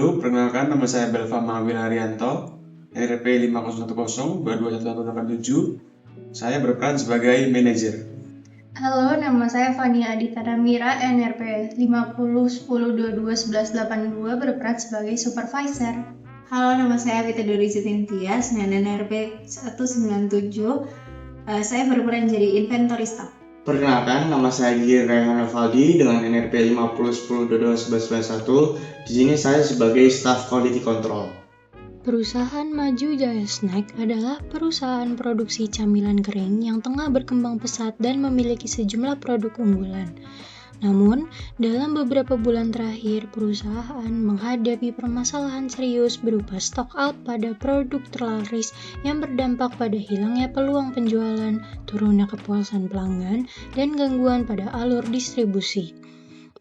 Halo, perkenalkan nama saya Belva Mawinarianto, NRP 510-22187. Saya berperan sebagai manajer. Halo, nama saya Fania Adita Damira, NRP 5010-221182, berperan sebagai supervisor. Halo, nama saya Vita Dori Tias, NRP 197. Saya berperan jadi inventory staff. Perkenalkan, nama saya Gigi Rayhan Alvaldi dengan NRP 5010-221191. Di sini saya sebagai staff quality control. Perusahaan Maju Jaya Snack adalah perusahaan produksi camilan kering yang tengah berkembang pesat dan memiliki sejumlah produk unggulan. Namun, dalam beberapa bulan terakhir, perusahaan menghadapi permasalahan serius berupa stock out pada produk terlaris yang berdampak pada hilangnya peluang penjualan, turunnya kepuasan pelanggan, dan gangguan pada alur distribusi.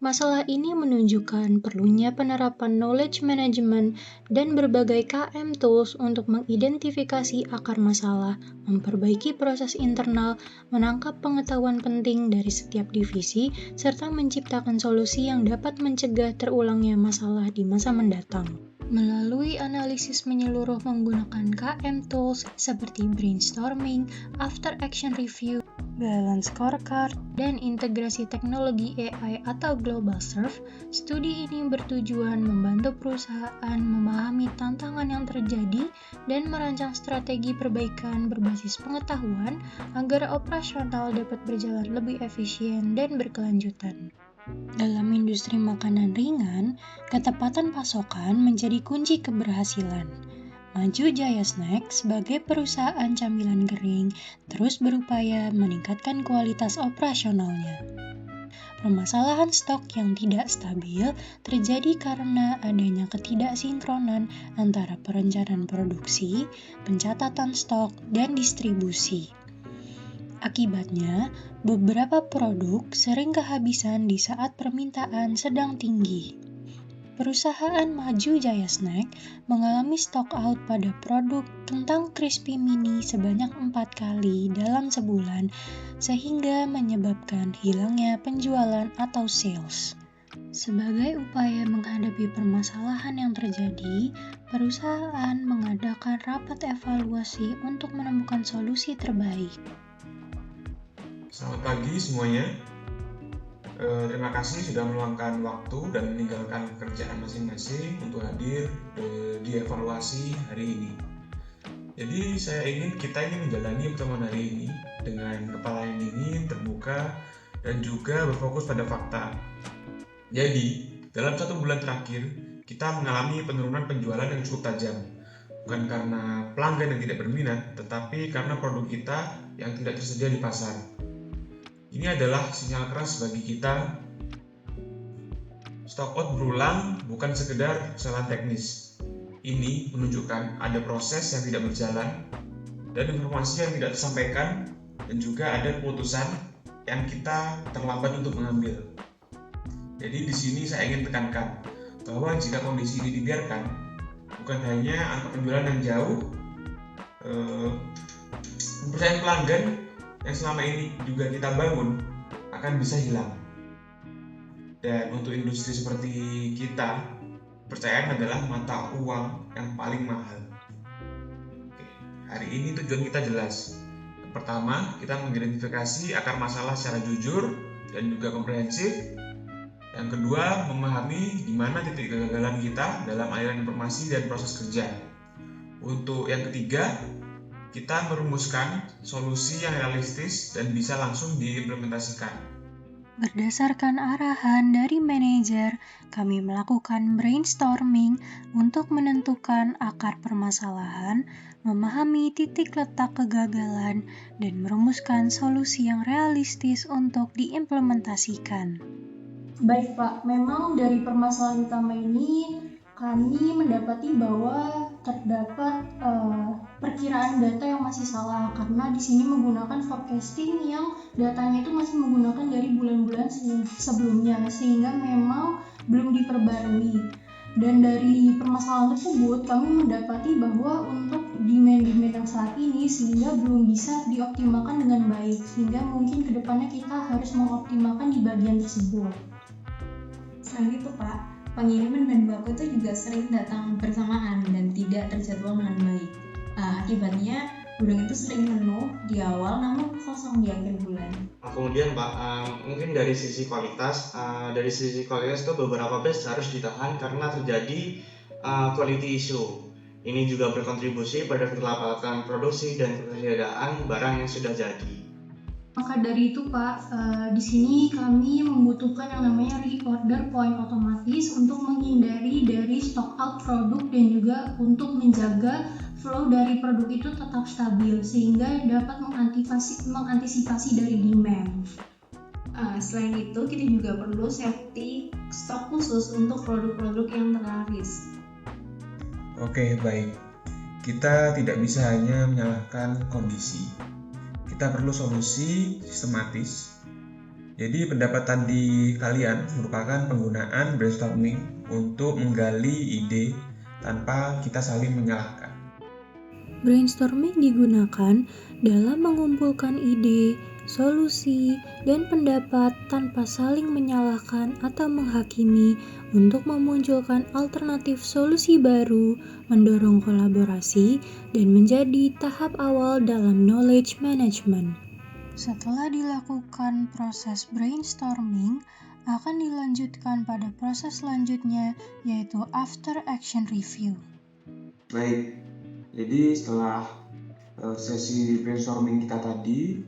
Masalah ini menunjukkan perlunya penerapan knowledge management dan berbagai KM tools untuk mengidentifikasi akar masalah, memperbaiki proses internal, menangkap pengetahuan penting dari setiap divisi, serta menciptakan solusi yang dapat mencegah terulangnya masalah di masa mendatang. Melalui analisis menyeluruh menggunakan KM tools seperti brainstorming, after action review, balance scorecard, dan integrasi teknologi AI atau global serve, studi ini bertujuan membantu perusahaan memahami tantangan yang terjadi dan merancang strategi perbaikan berbasis pengetahuan agar operasional dapat berjalan lebih efisien dan berkelanjutan. Dalam industri makanan ringan, ketepatan pasokan menjadi kunci keberhasilan. Maju Jaya Snack sebagai perusahaan camilan kering terus berupaya meningkatkan kualitas operasionalnya. Permasalahan stok yang tidak stabil terjadi karena adanya ketidaksinkronan antara perencanaan produksi, pencatatan stok, dan distribusi. Akibatnya, beberapa produk sering kehabisan di saat permintaan sedang tinggi. Perusahaan Maju Jaya Snack mengalami stock out pada produk kentang crispy mini sebanyak 4 kali dalam sebulan, sehingga menyebabkan hilangnya penjualan atau sales. Sebagai upaya menghadapi permasalahan yang terjadi, perusahaan mengadakan rapat evaluasi untuk menemukan solusi terbaik. Selamat pagi semuanya. Terima kasih sudah meluangkan waktu dan meninggalkan pekerjaan masing-masing untuk hadir di evaluasi hari ini. Jadi kita ingin menjalani pertemuan hari ini dengan kepala yang dingin, terbuka, dan juga berfokus pada fakta. Jadi, dalam 1 bulan terakhir, kita mengalami penurunan penjualan yang cukup tajam. Bukan karena pelanggan yang tidak berminat, tetapi karena produk kita yang tidak tersedia di pasar. Ini adalah sinyal keras bagi kita. Stock out berulang bukan sekedar kesalahan teknis. Ini menunjukkan ada proses yang tidak berjalan dan informasi yang tidak tersampaikan, dan juga ada keputusan yang kita terlambat untuk mengambil. Jadi di sini saya ingin tekankan bahwa jika kondisi ini dibiarkan, bukan hanya angka penjualan yang jauh, kepercayaan pelanggan yang selama ini juga kita bangun akan bisa hilang. Dan untuk industri seperti kita, kepercayaan adalah mata uang yang paling mahal. Hari ini tujuan kita jelas. Pertama, kita mengidentifikasi akar masalah secara jujur dan juga komprehensif. Yang kedua, memahami di mana titik kegagalan kita dalam aliran informasi dan proses kerja. Untuk yang ketiga, kita merumuskan solusi yang realistis dan bisa langsung diimplementasikan. Berdasarkan arahan dari manajer, kami melakukan brainstorming untuk menentukan akar permasalahan, memahami titik letak kegagalan, dan merumuskan solusi yang realistis untuk diimplementasikan. Baik Pak, memang dari permasalahan utama ini kami mendapati bahwa terdapat perkiraan data yang masih salah, karena di sini menggunakan forecasting yang datanya itu masih menggunakan dari bulan-bulan sebelumnya, sehingga memang belum diperbarui. Dan dari permasalahan tersebut kami mendapati bahwa untuk demand yang saat ini sehingga belum bisa dioptimalkan dengan baik, sehingga mungkin kedepannya kita harus mengoptimalkan di bagian tersebut. Selain itu Pak, pengiriman bahan baku itu juga sering datang bersamaan dan tidak terjadwal dengan baik. Akibatnya gudang itu sering penuh di awal namun kosong di akhir bulan. Kemudian Pak, mungkin dari sisi kualitas itu beberapa batch harus ditahan karena terjadi quality issue. Ini juga berkontribusi pada keterlambatan produksi dan ketersediaan barang yang sudah jadi. Maka dari itu Pak, di sini kami membutuhkan yang namanya reorder point otomatis untuk menghindari dari stock out produk dan juga untuk menjaga flow dari produk itu tetap stabil sehingga dapat mengantisipasi dari demand. Selain itu, kita juga perlu safety stok khusus untuk produk-produk yang terlaris. Oke, baik. Kita tidak bisa hanya menyalahkan kondisi. Kita perlu solusi sistematis. Jadi pendapat tadi kalian merupakan penggunaan brainstorming untuk menggali ide tanpa kita saling menyalahkan. Brainstorming digunakan dalam mengumpulkan ide, solusi, dan pendapat tanpa saling menyalahkan atau menghakimi untuk memunculkan alternatif solusi baru, mendorong kolaborasi, dan menjadi tahap awal dalam knowledge management. Setelah dilakukan proses brainstorming, akan dilanjutkan pada proses selanjutnya, yaitu after action review. Baik, jadi setelah sesi brainstorming kita tadi,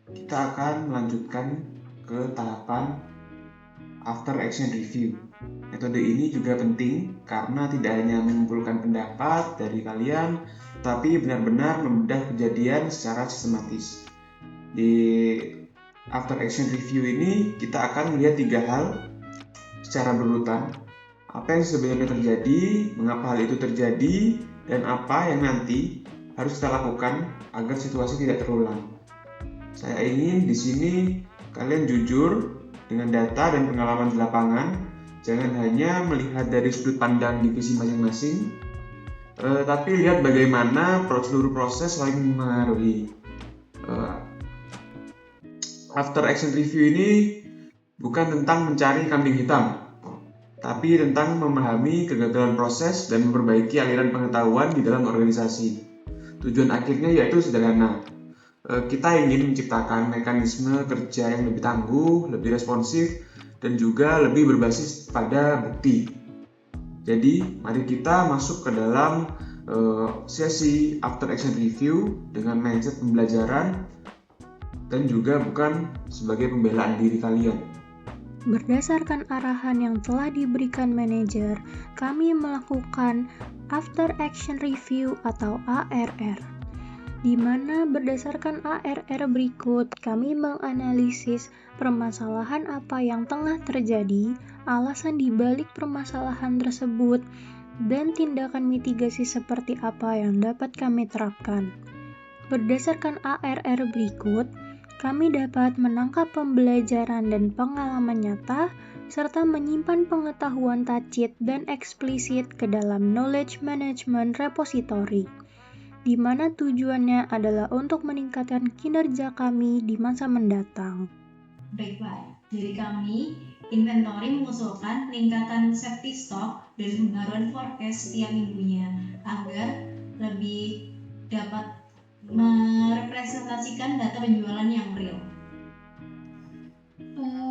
kita akan melanjutkan ke tahapan after action review. Metode ini juga penting karena tidak hanya mengumpulkan pendapat dari kalian, tapi benar-benar membedah kejadian secara sistematis. Di after action review ini kita akan melihat 3 hal secara berurutan. Apa yang sebenarnya terjadi, mengapa hal itu terjadi, dan apa yang nanti harus kita lakukan agar situasi tidak terulang. Saya ingin di sini kalian jujur dengan data dan pengalaman di lapangan. Jangan hanya melihat dari sudut pandang divisi masing-masing, tapi lihat bagaimana seluruh proses saling mengaruhi. After action review ini bukan tentang mencari kambing hitam, tapi tentang memahami kegagalan proses dan memperbaiki aliran pengetahuan di dalam organisasi. Tujuan akhirnya yaitu sederhana. Kita ingin menciptakan mekanisme kerja yang lebih tangguh, lebih responsif, dan juga lebih berbasis pada bukti. Jadi, mari kita masuk ke dalam sesi after action review dengan mindset pembelajaran dan juga bukan sebagai pembelaan diri kalian. Berdasarkan arahan yang telah diberikan manajer, kami melakukan After Action Review atau ARR, di mana berdasarkan ARR berikut, kami menganalisis permasalahan apa yang tengah terjadi, alasan dibalik permasalahan tersebut, dan tindakan mitigasi seperti apa yang dapat kami terapkan. Berdasarkan ARR berikut, kami dapat menangkap pembelajaran dan pengalaman nyata, serta menyimpan pengetahuan tacit dan eksplisit ke dalam knowledge management repository, di mana tujuannya adalah untuk meningkatkan kinerja kami di masa mendatang. Baiklah, dari kami, Inventory mengusulkan peningkatan safety stock dan pembaruan forecast setiap minggunya agar lebih dapat merepresentasikan data penjualan yang real.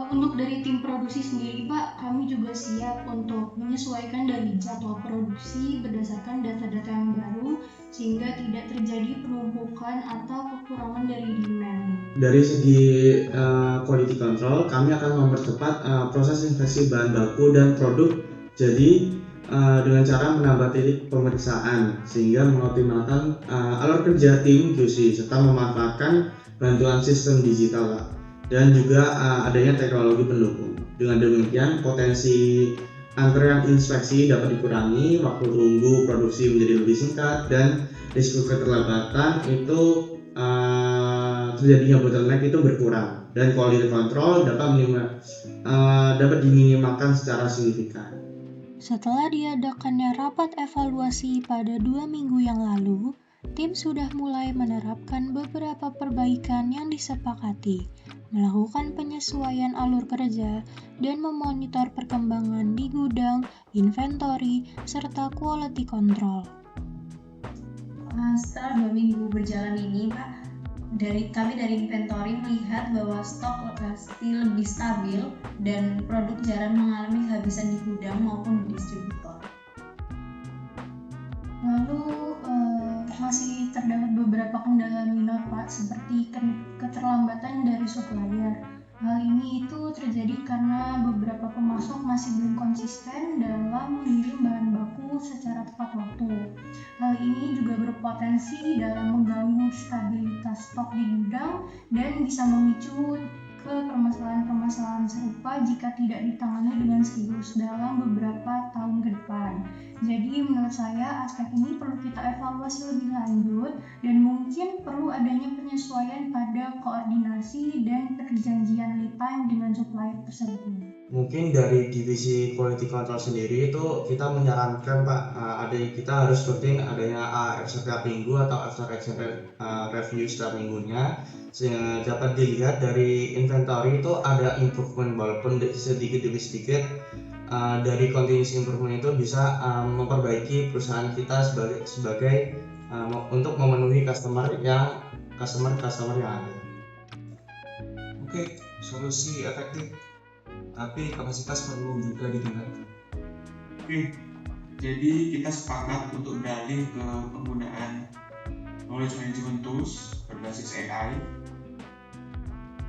Untuk dari tim produksi sendiri Pak, kami juga siap untuk menyesuaikan dari jadwal produksi berdasarkan data-data yang baru sehingga tidak terjadi penumpukan atau kekurangan dari demand. Dari segi quality control, kami akan mempercepat proses inspeksi bahan baku dan produk. Jadi dengan cara menambah titik pemeriksaan sehingga mengoptimalkan alur kerja tim QC serta memanfaatkan bantuan sistem digital dan juga adanya teknologi pendukung. Dengan demikian potensi antrean inspeksi dapat dikurangi, waktu tunggu produksi menjadi lebih singkat, dan risiko keterlambatan itu terjadinya bottleneck itu berkurang, dan quality control dapat diminimalkan secara signifikan. Setelah diadakannya rapat evaluasi pada 2 minggu yang lalu, tim sudah mulai menerapkan beberapa perbaikan yang disepakati. melakukan penyesuaian alur kerja, dan memonitor perkembangan di gudang, inventory, serta quality control. Setelah 2 minggu berjalan ini, Pak, kami dari inventory melihat bahwa stok pasti lebih stabil dan produk jarang mengalami kehabisan di gudang maupun di distributor. Lalu masih terdapat beberapa kendala minor, Pak, seperti keterlambatan dari supplier. Hal ini itu terjadi karena beberapa pemasok masih belum konsisten dalam mengirim bahan baku secara tepat waktu. Hal ini juga berpotensi dalam mengganggu stabilitas stok di gudang dan bisa memicu ke permasalahan-permasalahan serupa jika tidak ditangani dengan serius dalam beberapa tahun ke depan. Jadi menurut saya aspek ini perlu kita evaluasi lebih lanjut dan mungkin perlu adanya penyesuaian pada koordinasi dan perjanjian lead time dengan supplier tersebut. Mungkin dari divisi quality control sendiri itu kita menyarankan Pak, kita harus rutin adanya AR setiap minggu atau after action review setiap minggunya. Sehingga dapat dilihat dari inventory itu ada improvement walaupun sedikit demi sedikit. Dari continuous improvement itu bisa memperbaiki perusahaan kita sebagai untuk memenuhi customer yang ada. Oke, solusi efektif, tapi kapasitas perlu juga ditingkatkan. Oke, jadi kita sepakat untuk beralih ke penggunaan knowledge management tools berbasis AI,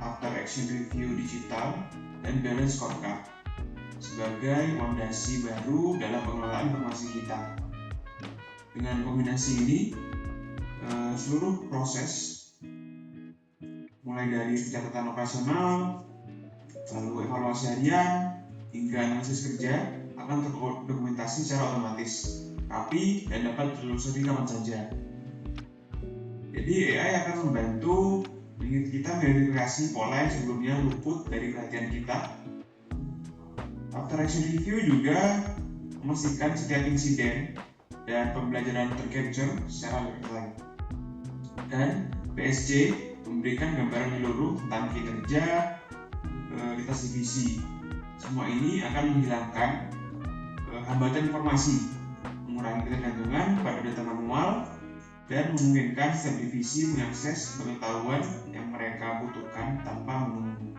after action review digital, dan balance scorecard sebagai fondasi baru dalam pengelolaan informasi kita. Dengan kombinasi ini, seluruh proses mulai dari pencatatan operasional, lalu evaluasi harian, hingga analisis kerja akan terdokumentasi secara otomatis, rapi, dan dapat ditelusuri kapan saja. Jadi AI akan membantu kita mengidentifikasi pola yang sebelumnya luput dari perhatian kita. After action review juga memastikan setiap insiden dan pembelajaran tercapture secara real time. Dan PSJ memberikan gambaran menyeluruh tentang kinerja lintas divisi. Semua ini akan menghilangkan hambatan informasi, mengurangi ketergantungan pada data manual, dan memungkinkan setiap divisi mengakses pengetahuan yang mereka butuhkan tanpa menunggu.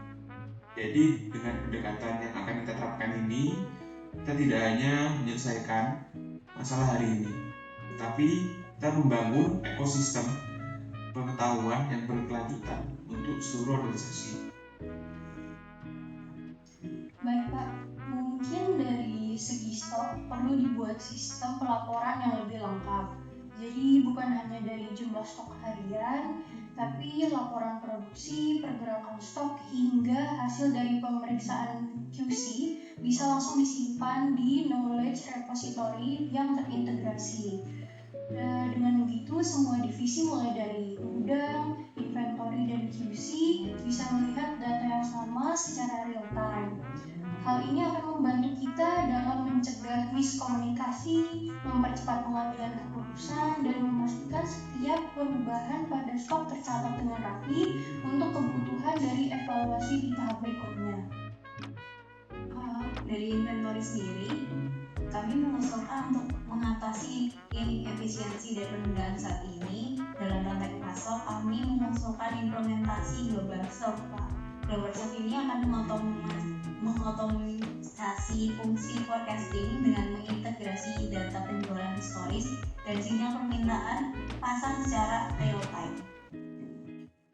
Jadi dengan pendekatan yang akan kita terapkan ini, kita tidak hanya menyelesaikan masalah hari ini, tetapi kita membangun ekosistem pengetahuan yang berkelanjutan untuk seluruh organisasi. Baik Pak, mungkin dari segi stok perlu dibuat sistem pelaporan yang lebih lengkap. Jadi bukan hanya dari jumlah stok harian, tapi laporan produksi, pergerakan stok, hingga hasil dari pemeriksaan QC bisa langsung disimpan di knowledge repository yang terintegrasi. Dengan begitu, semua divisi mulai dari gudang, inventory, dan QC bisa melihat data yang sama secara real time. Hal ini akan membantu kita dalam mencegah miskomunikasi, mempercepat pengambilan keputusan, dan memastikan setiap perubahan pada stok tercatat dengan rapi untuk kebutuhan dari evaluasi di tahap berikutnya. Dari inventory sendiri, kami mengusulkan untuk mengatasi inefisiensi dan penundaan saat ini. Dalam rantai pasok, kami mengusulkan implementasi global stock, Pak. Global stock ini akan mengotomatisasi fungsi forecasting dengan mengintegrasi data penjualan historis dan sinyal permintaan pasar secara real time.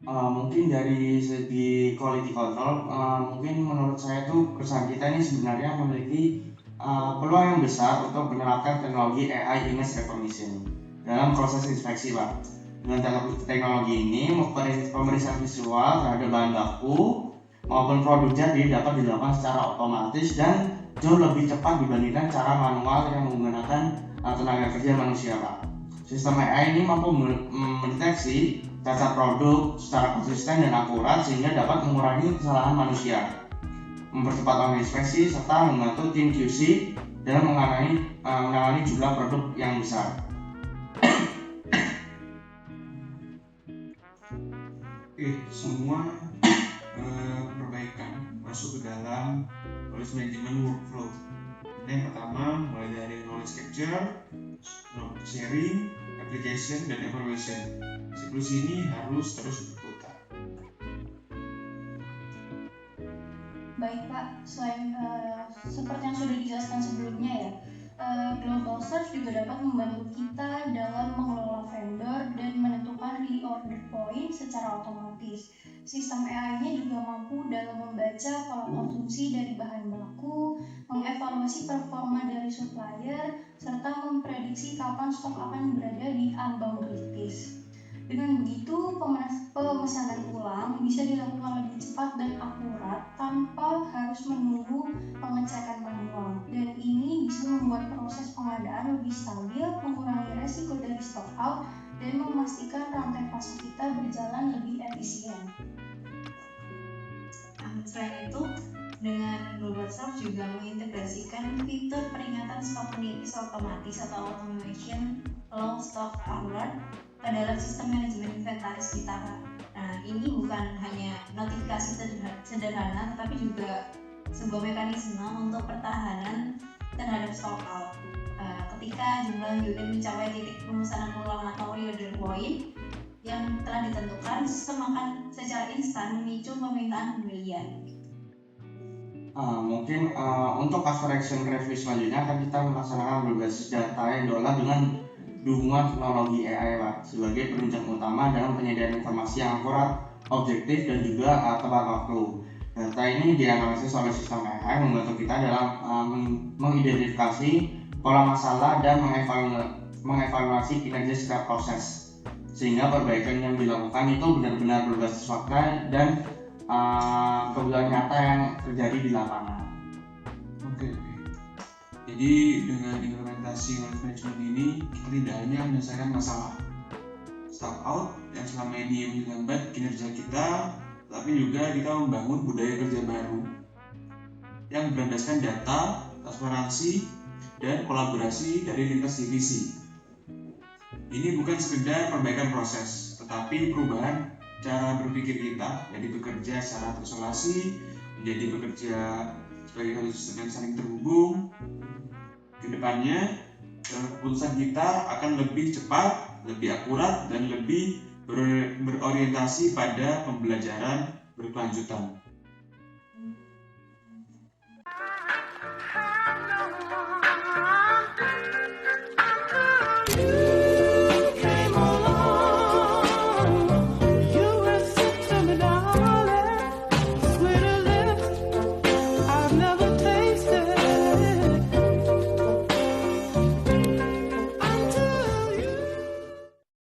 Mungkin dari segi quality control, mungkin menurut saya tuh perusahaan kita ini sebenarnya memiliki peluang yang besar untuk menerapkan teknologi AI image recognition dalam proses inspeksi, Pak. Dengan teknologi ini, pemeriksaan visual terhadap bahan baku maupun produk jadi dapat dilakukan secara otomatis dan jauh lebih cepat dibandingkan cara manual yang menggunakan tenaga kerja manusia, Pak. Sistem AI ini mampu mendeteksi cacat produk secara konsisten dan akurat sehingga dapat mengurangi kesalahan manusia, mempercepat inspeksi, serta membantu tim QC dalam menangani jumlah produk yang besar. Semua dalam knowledge management workflow. Yang pertama, mulai dari knowledge capture, knowledge sharing, application, dan evaluation. Siklus ini harus terus berputar. Baik Pak, selain seperti yang sudah dijelaskan sebelumnya ya, Global Search juga dapat membantu kita dalam mengelola vendor dan menentukan reorder point secara otomatis. Sistem AI-nya juga mampu dalam membaca pola konsumsi dari bahan baku, mengevaluasi performa dari supplier, serta memprediksi kapan stok akan berada di ambang kritis. Dengan begitu, pemesanan ulang bisa dilakukan lebih cepat dan akurat tanpa harus menunggu pengecekan manual. Dan ini bisa membuat proses pengadaan lebih stabil, mengurangi resiko dari stock out, dan memastikan rantai pasok kita berjalan lebih efisien. Selain itu, dengan Global Search juga mengintegrasikan fitur peringatan stok menipis otomatis atau automation low stock alert ke dalam sistem manajemen inventaris kita. Nah, ini bukan hanya notifikasi sederhana, tetapi juga sebuah mekanisme untuk pertahanan terhadap stock out. Ketika jumlah unit mencapai titik pemesanan ulang atau reorder point yang telah ditentukan, sistem akan secara instan memicu permintaan pembelian. Mungkin untuk customer action review selanjutnya akan kita melaksanakan berbasis data yang diolah dengan dukungan teknologi AI Pak, sebagai penunjang utama dalam penyediaan informasi yang akurat, objektif, dan juga tepat waktu. Data ini dianalisis oleh sistem AI membantu kita dalam mengidentifikasi pola masalah dan mengevaluasi kinerja setiap proses, sehingga perbaikan yang dilakukan itu benar-benar berbasis fakta dan kebutuhan nyata yang terjadi di lapangan. Oke. Jadi dengan implementasi knowledge management ini, kita tidak hanya menyelesaikan masalah stock out yang selama ini menghambat kinerja kita, tapi juga kita membangun budaya kerja baru yang berlandaskan data, transparansi, dan kolaborasi dari lintas divisi. Ini bukan sekedar perbaikan proses, tetapi perubahan cara berpikir kita, jadi bekerja secara terisolasi, menjadi bekerja sebagai satu sistem yang saling terhubung. Kedepannya, keputusan kita akan lebih cepat, lebih akurat, dan lebih berorientasi pada pembelajaran berkelanjutan.